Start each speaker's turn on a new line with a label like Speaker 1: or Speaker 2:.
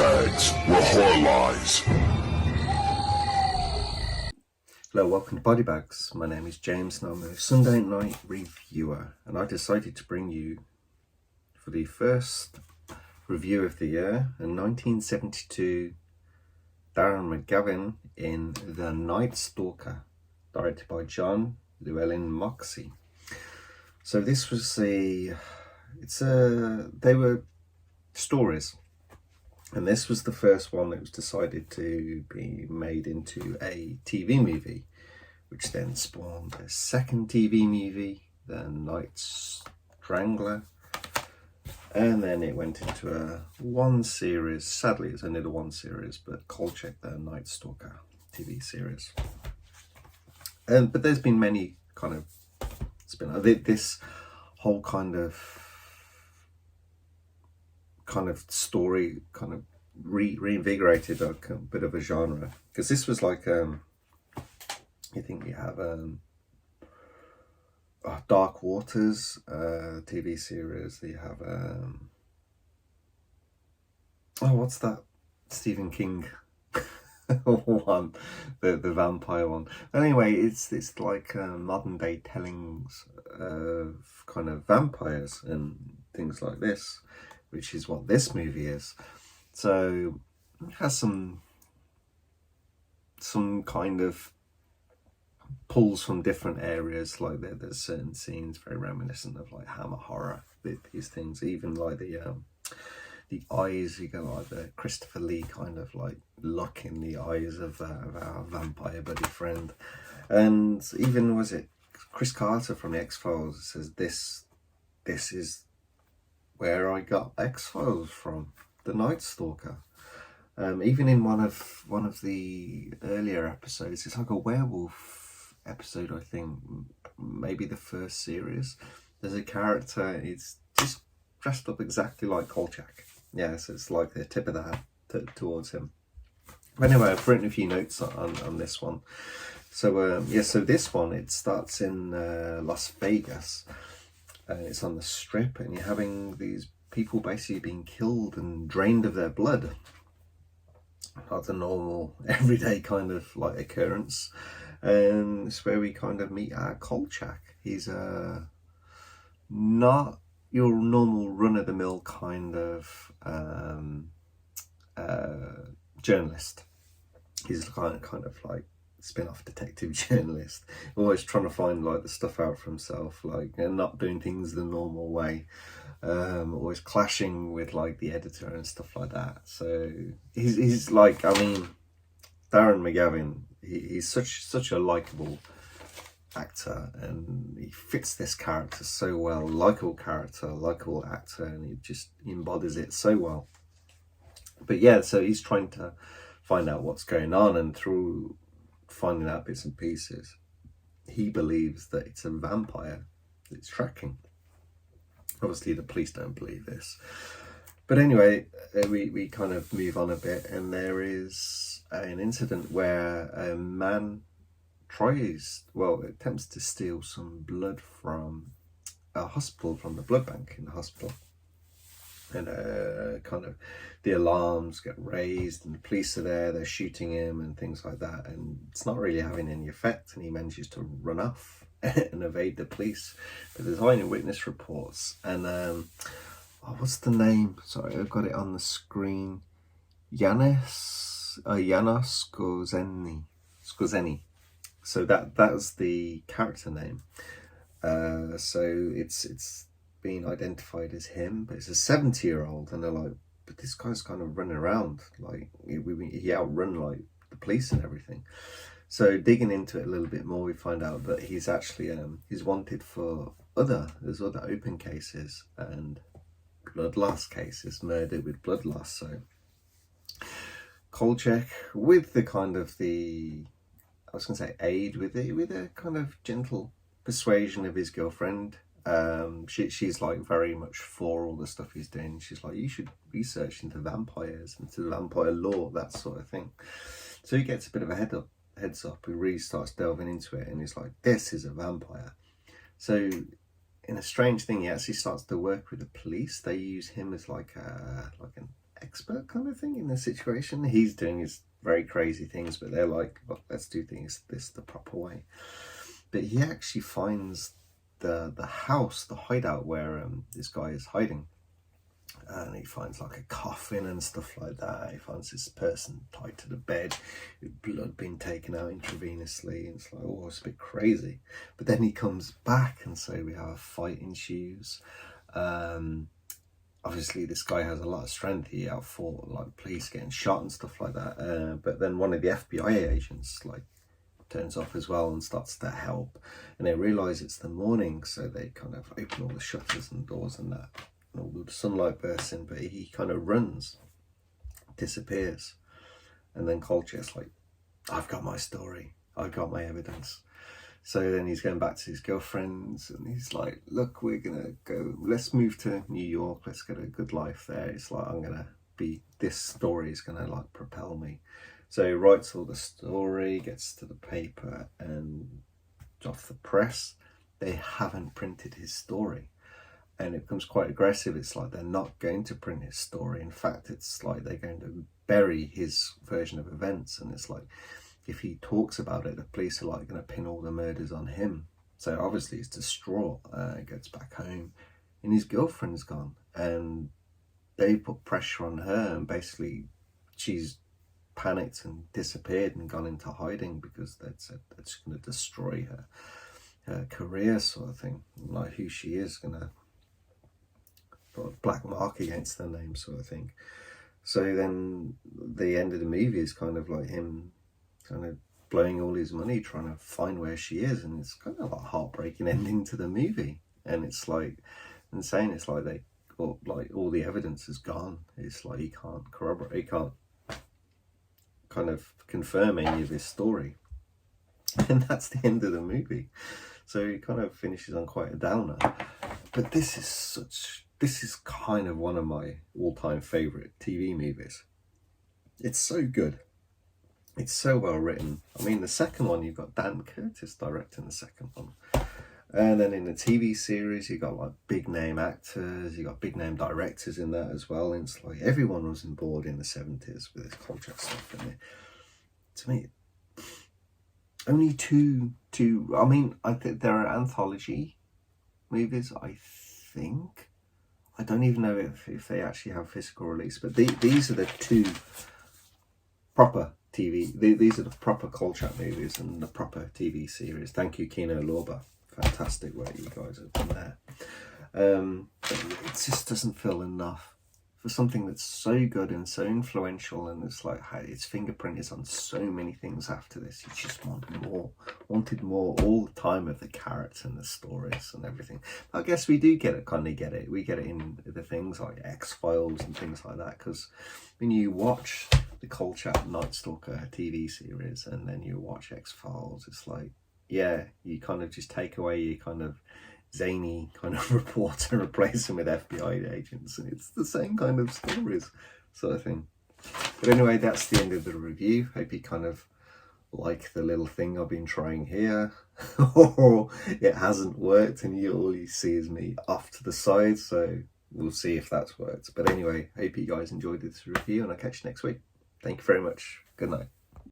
Speaker 1: bags where horror lies.
Speaker 2: Hello, welcome to Body Bags. My name is James and I'm a Sunday night reviewer, and I decided to bring you for the first review of the year a 1972 Darren McGavin in The Night Stalker, directed by John Llewellyn Moxey. So this was they were stories, and this was the first one that was decided to be made into a TV movie, which then spawned a second TV movie, The Night Strangler, and then it went into a one series. Sadly, it's only the one series, but Kolchak, The Night Stalker TV series. But there's been many kind of this whole kind of story kind of reinvigorated a bit of a genre, because this was like you think you have Dark Waters TV series. You have what's that Stephen King one, the vampire one. Anyway, it's like modern day tellings of kind of vampires and things like this, which is what this movie is. So it has some kind of pulls from different areas. Like there's certain scenes very reminiscent of like Hammer horror, these things. Even like the eyes, you go like the Christopher Lee kind of like look in the eyes of our vampire buddy friend. And even, was it Chris Carter from the X-Files says this is where I got X-Files from, The Night Stalker. Even in one of the earlier episodes, it's like a werewolf episode, I think, maybe the first series. There's a character, it's just dressed up exactly like Kolchak. Yeah, so it's like the tip of the hat towards him. Anyway, I've written a few notes on this one. So so this one, it starts in Las Vegas. It's on the Strip, and you're having these people basically being killed and drained of their blood. Not a normal, everyday kind of like occurrence. And it's where we kind of meet our Kolchak. He's not your normal run-of-the-mill kind of journalist. He's kind of like spin-off detective journalist, always trying to find like the stuff out for himself, like, and not doing things the normal way, always clashing with like the editor and stuff like that. So he's like, I mean, Darren McGavin, he's such a likable actor, and he fits this character so well. Likable character, likable actor, and he just embodies it so well. But yeah, so he's trying to find out what's going on, and through finding out bits and pieces, he believes that it's a vampire that's tracking. Obviously the police don't believe this, but anyway, we kind of move on a bit, and there is an incident where a man attempts to steal some blood from a hospital, from the blood bank in the hospital. And kind of the alarms get raised, and the police are there, they're shooting him and things like that, and it's not really having any effect, and he manages to run off and evade the police. But there's eyewitness reports, and what's the name? Sorry, I've got it on the screen. Janos Skorzeny. So that's the character name. So it's being identified as him, but it's a 70-year-old, and they're like, but this guy's kind of running around like he outrun like the police and everything. So digging into it a little bit more, we find out that he's actually he's wanted for there's other open cases and blood loss cases, murder with blood loss. So Kolchak, with the kind of aid, with a kind of gentle persuasion of his girlfriend. She's like very much for all the stuff he's doing. She's like, you should research into vampires, into the vampire lore, that sort of thing. So he gets a bit of a heads up. He really starts delving into it, and he's like, this is a vampire. So in a strange thing, he actually starts to work with the police. They use him as like an expert kind of thing in the situation. He's doing his very crazy things, but they're like, look, let's do things this the proper way. But he actually finds the house, the hideout where this guy is hiding. And he finds like a coffin and stuff like that. He finds this person tied to the bed with blood being taken out intravenously. And it's like, oh, it's a bit crazy. But then he comes back and so we have a fight ensues. Obviously this guy has a lot of strength. He outfought like police getting shot and stuff like that. But then one of the FBI agents like turns up as well and starts to help. And they realise it's the morning, so they kind of open all the shutters and doors and that. All the sunlight bursts in, but he kind of runs, disappears, and then Kolchak's like, I've got my story, I've got my evidence. So then he's going back to his girlfriends and he's like, look, we're gonna go, let's move to New York, let's get a good life there. It's like, this story is gonna like propel me. So he writes all the story, gets to the paper, and off the press, they haven't printed his story. And it becomes quite aggressive. It's like they're not going to print his story. In fact, it's like they're going to bury his version of events. And it's like, if he talks about it, the police are like going to pin all the murders on him. So obviously he's distraught. He gets back home and his girlfriend's gone. And they put pressure on her and basically she's panicked and disappeared and gone into hiding because they said that's going to destroy her career sort of thing. Like who she is going to put a black mark against their name sort of thing. So then the end of the movie is kind of like him kind of blowing all his money trying to find where she is, and it's kind of like a heartbreaking ending to the movie. And it's like insane. It's like all the evidence is gone. It's like he can't corroborate, he can't kind of confirm any of his story, and that's the end of the movie. So it kind of finishes on quite a downer. But this is kind of one of my all-time favorite TV movies. It's so good. It's so well written. I mean, the second one, you've got Dan Curtis directing the second one. And then in the TV series, you got like big name actors, you got big name directors in that as well. And it's like everyone was on board in the 70s with this Kolchak stuff in it. To me, only two, I mean, I think there are anthology movies, I think. I don't even know if they actually have physical release, but these are the two proper TV, these are the proper Kolchak movies and the proper TV series. Thank you, Kino Lorber. Fantastic work you guys have done there. It just doesn't feel enough for something that's so good and so influential, and it's like how its fingerprint is on so many things after this. You just wanted more all the time of the character and the stories and everything. But I guess we do kind of get it. We get it in the things like X-Files and things like that, because when you watch the Kolchak Night Stalker TV series and then you watch X-Files, it's like, yeah, you kind of just take away your kind of zany kind of reporter and replace them with FBI agents, and it's the same kind of stories sort of thing. But anyway, that's the end of the review. Hope you kind of like the little thing I've been trying here, or it hasn't worked and all you see is me off to the side, so we'll see if that's worked. But anyway, hope you guys enjoyed this review and I'll catch you next week. Thank you very much. Good night.